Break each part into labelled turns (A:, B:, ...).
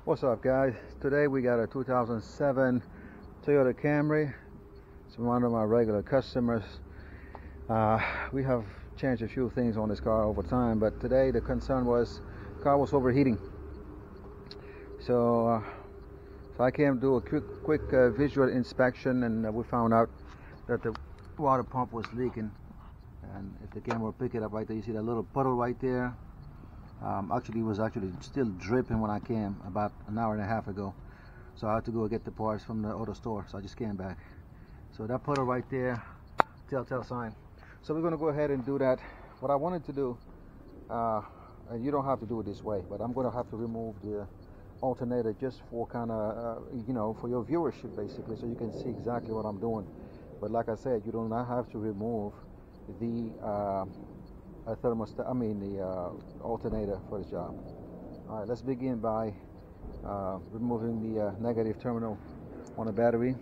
A: What's up, guys? Today we got a 2007 Toyota Camry. It's one of my regular customers. We have changed a few things on this car over time, but today the concern was the car was overheating. So I came to do a quick visual inspection, and we found out that the water pump was leaking. And if the camera will pick it up right there, you see that little puddle right there. Actually, it was still dripping when I came about an hour and a half ago. So I had to go get the parts from the auto store. So I just came back. So that puddle right there, telltale sign. So we're going to go ahead and do that. What I wanted to do, and you don't have to do it this way, but I'm going to have to remove the alternator just for kind of, for your viewership basically, so you can see exactly what I'm doing. But like I said, you do not have to remove the thermostat, the alternator for the job. All right, let's begin by removing the negative terminal on the battery.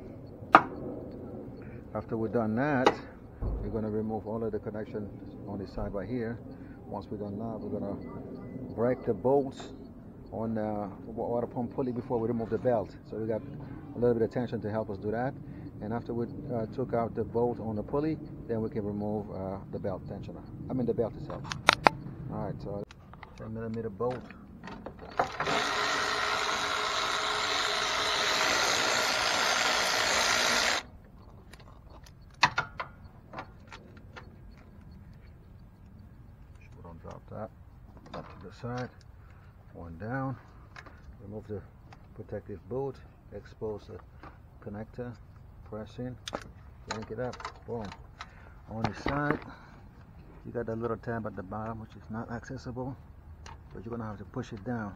A: After we're done that, we're going to remove all of the connection on this side right here. Once we're done that, we're going to break the bolts on the water pump pulley before we remove the belt. So we got a little bit of tension to help us do that. And after we took out the bolt on the pulley, then we can remove the belt tensioner. The belt itself. All right, so 10mm bolt. Don't drop that. Up to the side. One down. Remove the protective bolt. Expose the connector. Press in, yank it up, boom. On the side, you got that little tab at the bottom, which is not accessible, but you're gonna have to push it down.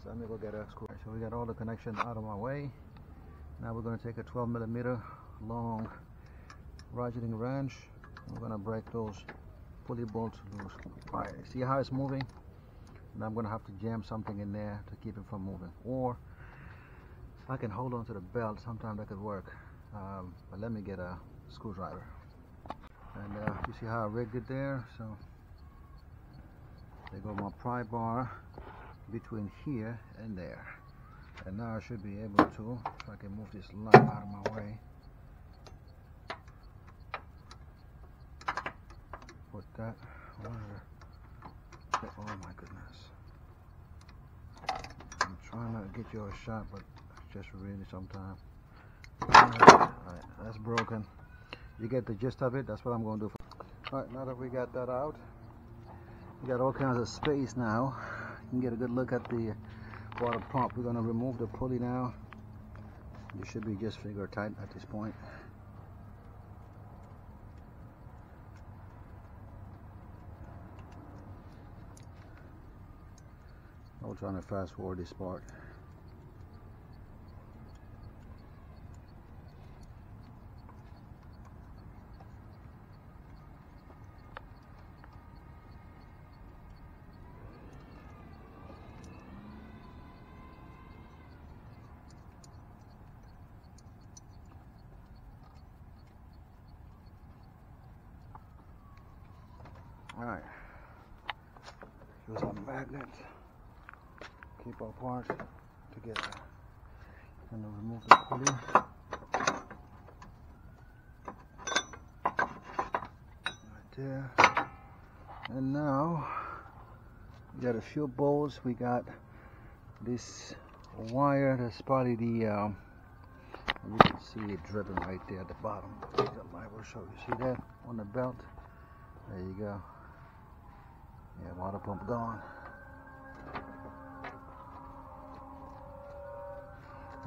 A: So let me go get a screw. So we got all the connections out of my way. Now we're gonna take a 12mm long ratcheting wrench. We're gonna break those pulley bolts loose. All right, see how it's moving? Now I'm gonna have to jam something in there to keep it from moving, or I can hold on to the belt. Sometimes that could work, but let me get a screwdriver. And you see how I rigged it there? So there go my pry bar between here and there. And now I should be able to, if I can move this light out of my way, put that on there. Oh my goodness. I'm trying not to get you a shot, but just really sometimes. Alright, that's broken. You get the gist of it. That's what I'm going to do. Alright, now that we got that out, we got all kinds of space now. You can get a good look at the water pump. We're going to remove the pulley now. You should be just finger tight at this point. I'm trying to fast forward this part. Alright, use our magnet, keep our parts together, and then remove the pulley. Right there. And now, we got a few bolts. We got this wire that's probably the, you can see it dripping right there at the bottom. The light will show you. See that on the belt? There you go. Yeah, water pump gone.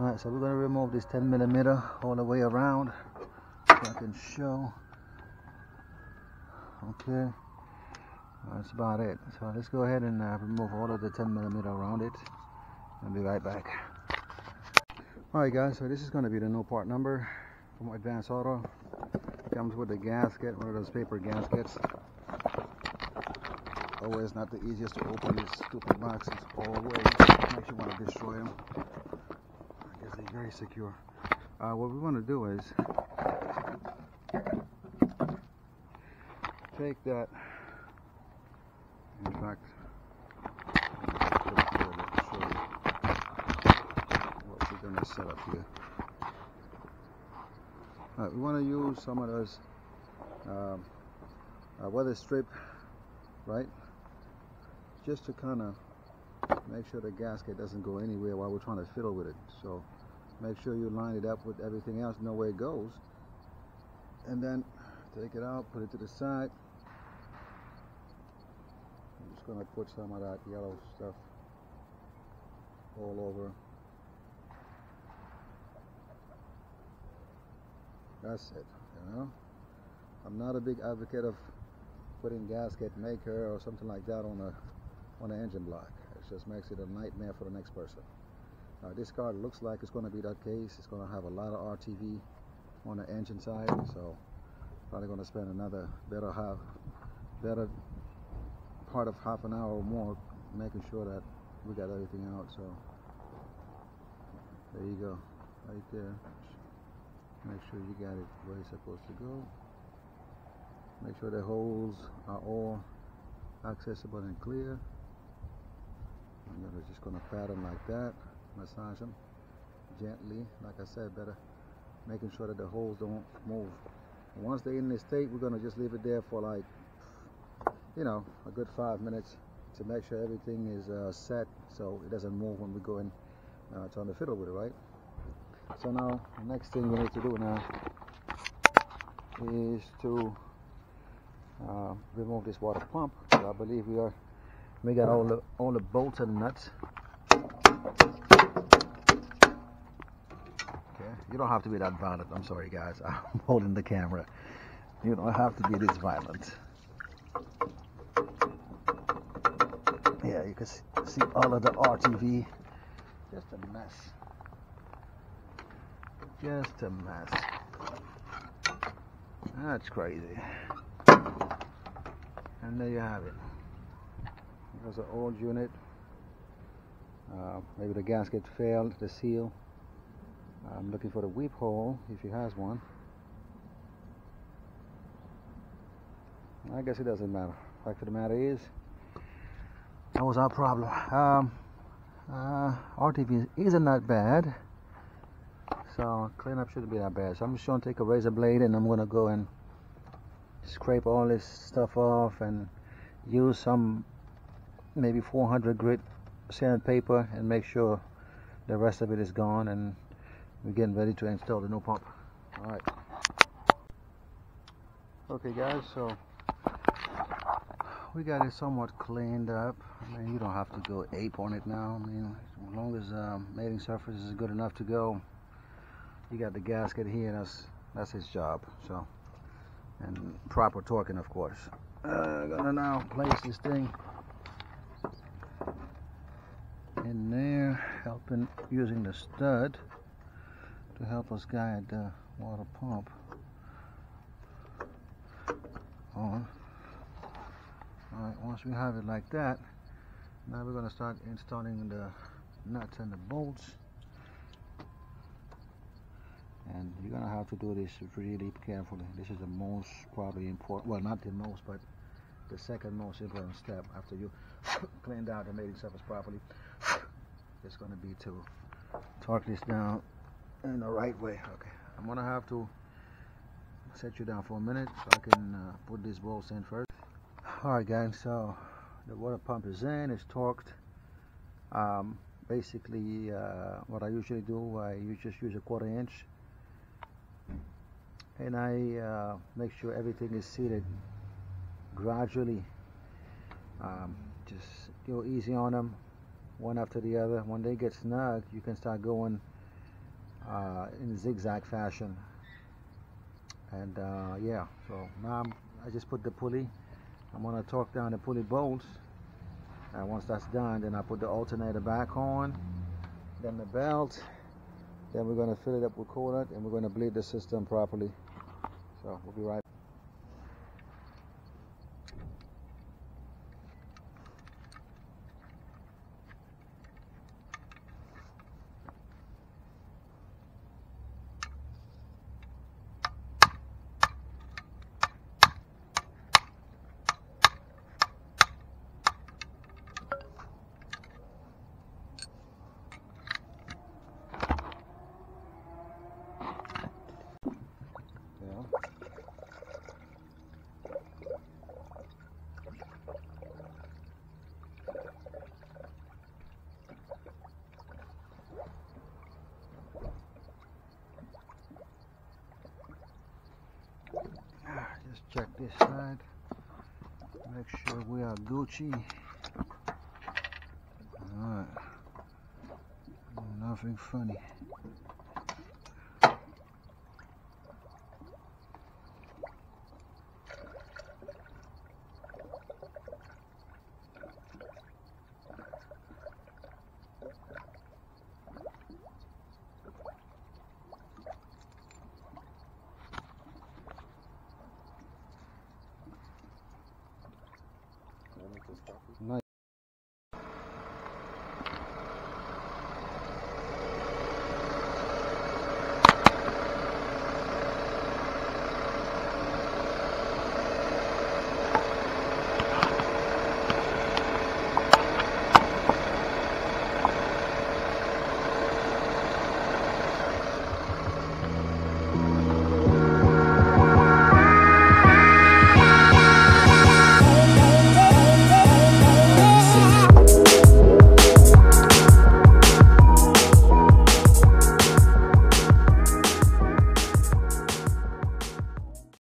A: Alright, so we're going to remove this 10mm all the way around so I can show. Okay. That's about it. So let's go ahead and remove all of the 10mm around it. I'll be right back. Alright guys, so this is going to be the no part number from Advanced Auto. It comes with a gasket, one of those paper gaskets. Always not the easiest to open these stupid boxes. Always makes you want to destroy them. I guess they're very secure. What we want to do is take that. In fact, what we're going to set up here. Alright, we want to use some of those weather strip, right? Just to kind of make sure the gasket doesn't go anywhere while we're trying to fiddle with it. So make sure you line it up with everything else, know where it goes, and then take it out, put it to the side. I'm just going to put some of that yellow stuff all over. That's it, you know. I'm not a big advocate of putting gasket maker or something like that on an engine block. It just makes it a nightmare for the next person. This car looks like it's going to be that case. It's going to have a lot of RTV on the engine side, so probably going to spend another better part of half an hour or more making sure that we got everything out. So there you go, right there. Make sure you got it where it's supposed to go. Make sure the holes are all accessible and clear. I'm just going to pat them like that, massage them gently. Like I said, better making sure that the holes don't move. And once they're in this state, we're going to just leave it there for like, you know, a good 5 minutes to make sure everything is set so it doesn't move when we go in trying to fiddle with it, right? So now the next thing we need to do now is to remove this water pump. So I believe we got all the bolts and nuts. Okay, you don't have to be that violent. I'm sorry guys, I'm holding the camera. You don't have to be this violent. Yeah, you can see all of the RTV. Just a mess. Just a mess. That's crazy. And there you have it. There's an old unit. Maybe the gasket failed, the seal. I'm looking for the weep hole if he has one. I guess it doesn't matter. Fact of the matter is, that was our problem. RTV isn't that bad. So cleanup shouldn't be that bad. So I'm just going to take a razor blade and I'm going to go and scrape all this stuff off and use some maybe 400 grit sandpaper and make sure the rest of it is gone, and we're getting ready to install the new pump. Alright. Okay guys, so we got it somewhat cleaned up. I mean, you don't have to go ape on it now. I mean, as long as mating surface is good enough to go. You got the gasket here, that's his job. So, and proper torquing, of course. Gonna now place this thing in there, using the stud to help us guide the water pump on. Alright, once we have it like that, now we're gonna start installing the nuts and the bolts. And you're gonna have to do this really carefully. This is the most probably important, well, not the most, but the second most important step after you cleaned out the mating surface properly. It's gonna be to torque this down in the right way. Okay, I'm gonna have to set you down for a minute so I can put these bolts in first. Alright guys, so the water pump is in, it's torqued. Basically what I usually do, I just use a 1/4 inch. And I make sure everything is seated gradually. Just go easy on them, one after the other. When they get snug, you can start going in zigzag fashion. And yeah, so now I just put the pulley I'm going to torque down the pulley bolts, and once that's done, then I put the alternator back on, then the belt, then we're going to fill it up with coolant, and we're going to bleed the system properly. So we'll be right back. Just check this side, make sure we are Gucci. Alright, nothing funny. Nice.